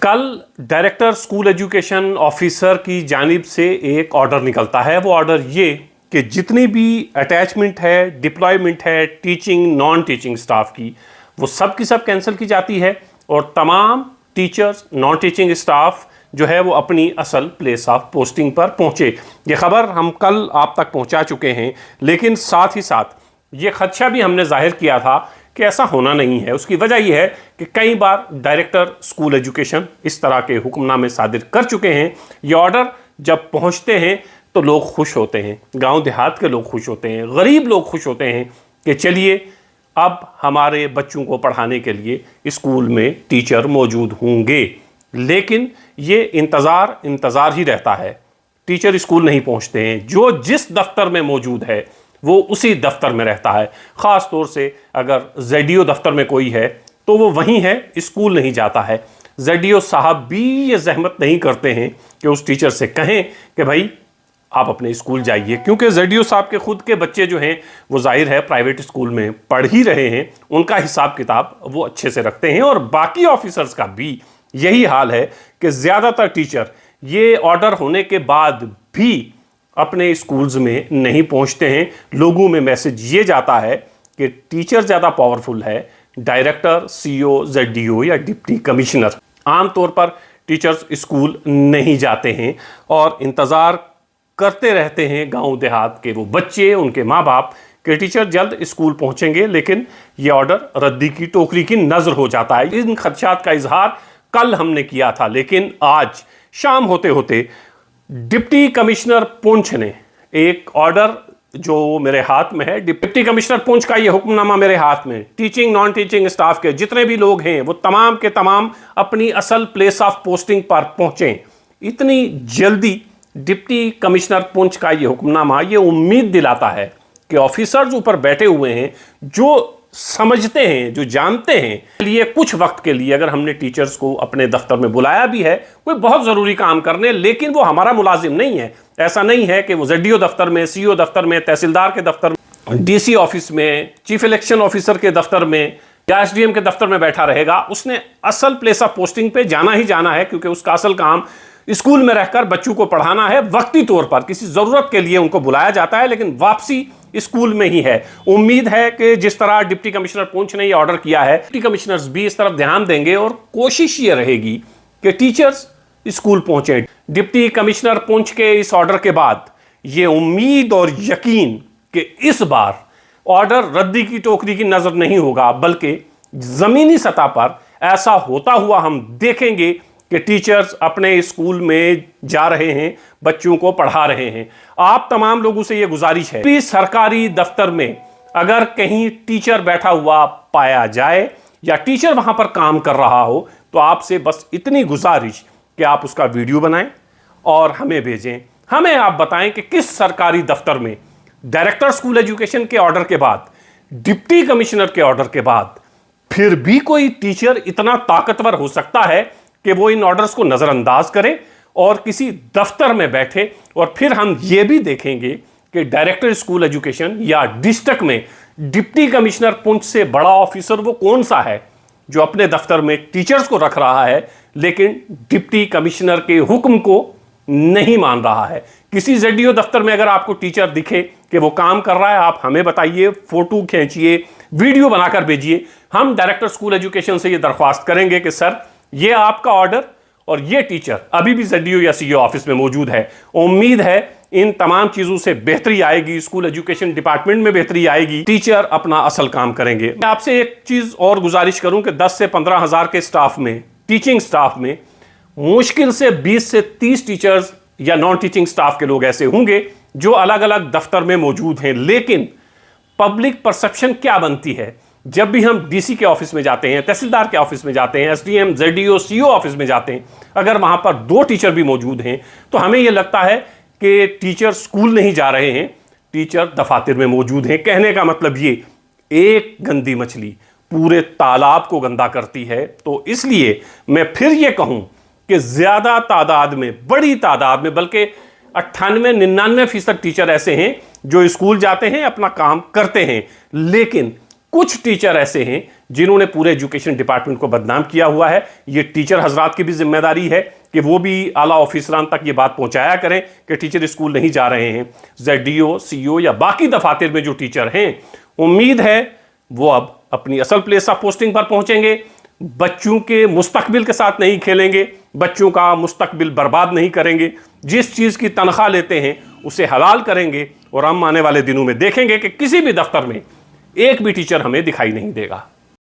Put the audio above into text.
कल director school education officer की जानिब से एक ऑर्डर निकलता है। वो ऑर्डर ये कि जितनी भी अटैचमेंट है, डिप्लॉयमेंट है टीचिंग नॉन टीचिंग स्टाफ की, वो सब की सब कैंसिल की जाती है और तमाम टीचर्स नॉन टीचिंग स्टाफ जो है वो अपनी असल प्लेस ऑफ पोस्टिंग पर पहुंचे। ये खबर हम कल आप तक पहुंचा चुके हैं, लेकिन साथ ही साथ ये खदशा भी हमने जाहिर किया था कि ऐसा होना नहीं है। उसकी वजह यह है कि कई बार डायरेक्टर स्कूल एजुकेशन इस तरह के हुक्मनामे सादिर कर चुके हैं। ये ऑर्डर जब पहुंचते हैं तो लोग खुश होते हैं, गांव देहात के लोग खुश होते हैं, गरीब लोग खुश होते हैं कि चलिए अब हमारे बच्चों को पढ़ाने के लिए स्कूल में टीचर मौजूद होंगे। लेकिन ये इंतज़ार ही रहता है, टीचर स्कूल नहीं पहुंचते हैं। जो जिस दफ्तर में मौजूद है वो उसी दफ्तर में रहता है। ख़ास तौर से अगर ZDO दफ्तर में कोई है तो वो वहीं है, स्कूल नहीं जाता है। ZDO साहब भी ये जहमत नहीं करते हैं कि उस टीचर से कहें कि भाई आप अपने स्कूल जाइए, क्योंकि ZDO साहब के खुद के बच्चे जो हैं वो जाहिर है प्राइवेट स्कूल में पढ़ ही रहे हैं, उनका हिसाब किताब वो अच्छे से रखते हैं। और बाकी ऑफिसर्स का भी यही हाल है कि ज़्यादातर टीचर ये ऑर्डर होने के बाद भी अपने स्कूल्स में नहीं पहुंचते हैं। लोगों में मैसेज ये जाता है कि टीचर ज़्यादा पावरफुल है, डायरेक्टर, CO, ZDO या डिप्टी कमिश्नर। आमतौर पर टीचर्स स्कूल नहीं जाते हैं और इंतज़ार करते रहते हैं गांव देहात के वो बच्चे, उनके माँ बाप कि टीचर जल्द स्कूल पहुंचेंगे। लेकिन ये ऑर्डर रद्दी की टोकरी की नज़र हो जाता है। इन खदशात का इजहार कल हमने किया था, लेकिन आज शाम होते होते डिप्टी कमिश्नर पुंछ ने एक ऑर्डर जो मेरे हाथ में है, डिप्टी कमिश्नर पुंछ का ये हुक्मनामा मेरे हाथ में, टीचिंग नॉन टीचिंग स्टाफ के जितने भी लोग हैं वो तमाम के तमाम अपनी असल प्लेस ऑफ पोस्टिंग पर पहुंचें। इतनी जल्दी डिप्टी कमिश्नर पुंछ का ये हुक्मनामा ये उम्मीद दिलाता है कि ऑफिसर्स ऊपर बैठे हुए हैं जो समझते हैं, जो जानते हैं। लिए कुछ वक्त के लिए अगर हमने टीचर्स को अपने दफ्तर में बुलाया भी है कोई बहुत ज़रूरी काम करने, लेकिन वो हमारा मुलाजिम नहीं है। ऐसा नहीं है कि वो ZDO दफ्तर में, CO दफ्तर में, तहसीलदार के दफ्तर में, DC ऑफिस में, चीफ इलेक्शन ऑफिसर के दफ्तर में या SDM के दफ्तर में बैठा रहेगा। उसने असल प्लेस ऑफ पोस्टिंग पे जाना ही जाना है, क्योंकि उसका असल काम स्कूल में रहकर बच्चों को पढ़ाना है। वक्ती तौर पर किसी ज़रूरत के लिए उनको बुलाया जाता है, लेकिन वापसी स्कूल में ही है। उम्मीद है कि जिस तरह डिप्टी कमिश्नर पुंछ ने ये ऑर्डर किया है, डिप्टी कमिश्नर्स भी इस तरफ ध्यान देंगे और कोशिश ये रहेगी कि टीचर्स स्कूल पहुंचे। डिप्टी कमिश्नर पुंछ के इस ऑर्डर के बाद ये उम्मीद और यकीन कि इस बार ऑर्डर रद्दी की टोकरी की नजर नहीं होगा, बल्कि जमीनी सतह पर ऐसा होता हुआ हम देखेंगे कि टीचर्स अपने स्कूल में जा रहे हैं, बच्चों को पढ़ा रहे हैं। आप तमाम लोगों से यह गुजारिश है कि सरकारी दफ्तर में अगर कहीं टीचर बैठा हुआ पाया जाए या टीचर वहां पर काम कर रहा हो तो आपसे बस इतनी गुजारिश कि आप उसका वीडियो बनाएं और हमें भेजें। हमें आप बताएं कि किस सरकारी दफ्तर में डायरेक्टर स्कूल एजुकेशन के ऑर्डर के बाद, डिप्टी कमिश्नर के ऑर्डर के बाद फिर भी कोई टीचर इतना ताकतवर हो सकता है कि वो इन ऑर्डर्स को नज़रअंदाज करे और किसी दफ्तर में बैठे। और फिर हम ये भी देखेंगे कि डायरेक्टर स्कूल एजुकेशन या डिस्ट्रिक्ट में डिप्टी कमिश्नर पुंछ से बड़ा ऑफिसर वो कौन सा है जो अपने दफ्तर में टीचर्स को रख रहा है लेकिन डिप्टी कमिश्नर के हुक्म को नहीं मान रहा है। किसी ZDO दफ्तर में अगर आपको टीचर दिखे कि वो काम कर रहा है, आप हमें बताइए, फोटो खींचिए, वीडियो बनाकर भेजिए। हम डायरेक्टर स्कूल एजुकेशन से ये दरख्वास्त करेंगे कि सर ये आपका ऑर्डर और ये टीचर अभी भी ZDO या CO ऑफिस में मौजूद है। उम्मीद है इन तमाम चीज़ों से बेहतरी आएगी, स्कूल एजुकेशन डिपार्टमेंट में बेहतरी आएगी, टीचर अपना असल काम करेंगे। मैं आपसे एक चीज़ और गुजारिश करूं कि 10 से 15 हज़ार के स्टाफ में, टीचिंग स्टाफ में मुश्किल से 20 से 30 टीचर्स या नॉन टीचिंग स्टाफ के लोग ऐसे होंगे जो अलग अलग दफ्तर में मौजूद हैं। लेकिन पब्लिक परसेप्शन क्या बनती है जब भी हम DC के ऑफिस में जाते हैं, तहसीलदार के ऑफिस में जाते हैं, SDM, ZDO, CO ऑफिस में जाते हैं, अगर वहां पर 2 टीचर भी मौजूद हैं तो हमें यह लगता है कि टीचर स्कूल नहीं जा रहे हैं, टीचर दफातर में मौजूद हैं। कहने का मतलब ये, एक गंदी मछली पूरे तालाब को गंदा करती है। तो इसलिए मैं फिर ये कहूं कि ज्यादा तादाद में, बड़ी तादाद में, बल्कि 98-99% टीचर ऐसे हैं जो स्कूल जाते हैं, अपना काम करते हैं। लेकिन कुछ टीचर ऐसे हैं जिन्होंने पूरे एजुकेशन डिपार्टमेंट को बदनाम किया हुआ है। ये टीचर हजरात की भी जिम्मेदारी है कि वो भी आला ऑफिसरान तक ये बात पहुंचाया करें कि टीचर स्कूल नहीं जा रहे हैं। ZDO, CO या बाकी दफातर में जो टीचर हैं, उम्मीद है वो अब अपनी असल प्लेस ऑफ पोस्टिंग पर पहुंचेंगे, बच्चों के मुस्तकबिल के साथ नहीं खेलेंगे, बच्चों का मुस्तकबिल बर्बाद नहीं करेंगे, जिस चीज़ की तनख्वाह लेते हैं उसे हलाल करेंगे, और हम आने वाले दिनों में देखेंगे कि किसी भी दफ्तर में एक भी टीचर हमें दिखाई नहीं देगा।